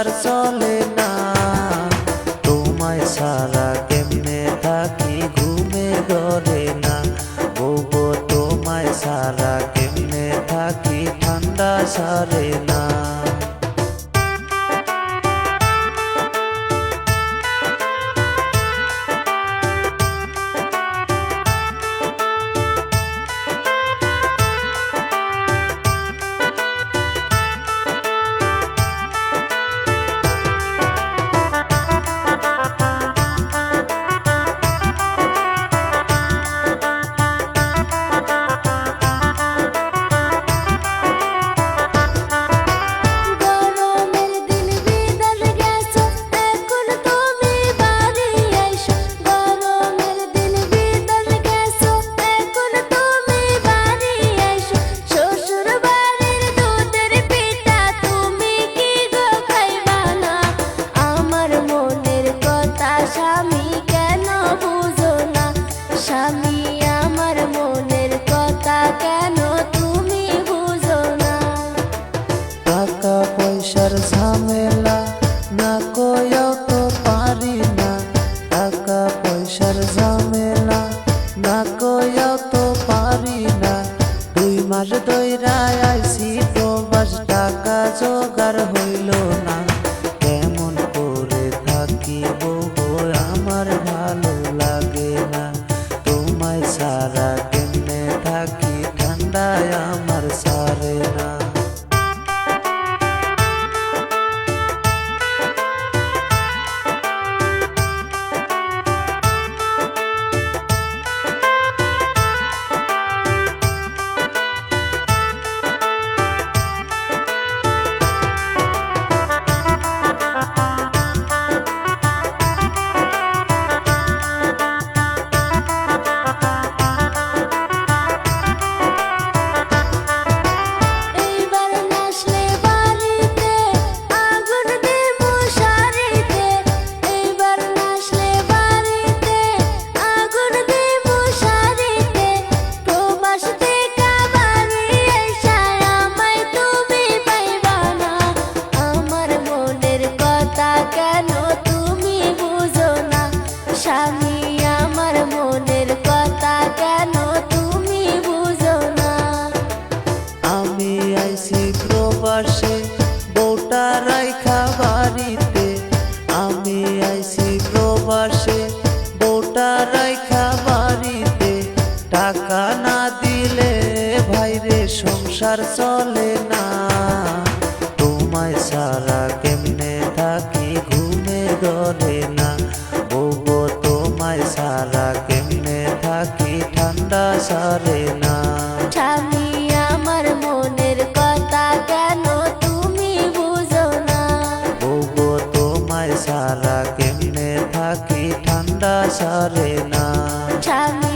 সংসার চলে না। তোমায় সারা কেমনে থাকি ঘুমে ধরে না। বউগো তোমায় সারা কেমনে থাকি ঠান্ডা সারে না। স্বামী কেন বুঝো না, স্বামী আমার মনের কথা কেন তুমি বুঝো না। টাকা পয়সার ঝামেলা না কইও তো পারি না। টাকা পয়সার ঝামেলা না কইও তো পারি না। 2 মাস ধইরা আইছি প্রবাস, টাকা জোগাড় হইল না। কেমন করে থাকিব আমার ভালো লাগে না। তোমায় সারা কেমনে থাকি ঠান্ডায় আমার সারে না। কেন তুমি বুঝো না, স্বামী আমার মনের কথা কেন তুমি বুঝো না। আমি আইছি প্রবাসে বউটা রাইখা বাড়িতে। আমি আইছি প্রবাসে বউটা রাইখা বাড়িতে। টাকা না দিলে ভাইরে সংসার চলে না। তোমায় সারা কেমনে থাকি ঘুমে ধরে না। বউগো তোমায় সারা কেমনে থাকি ঠান্ডা সারে না। স্বামী আমার মনের কথা কেন তুমি বুঝো না। বউগো তোমায় সারা কেমনে থাকি ঠান্ডা সারে না। স্বামী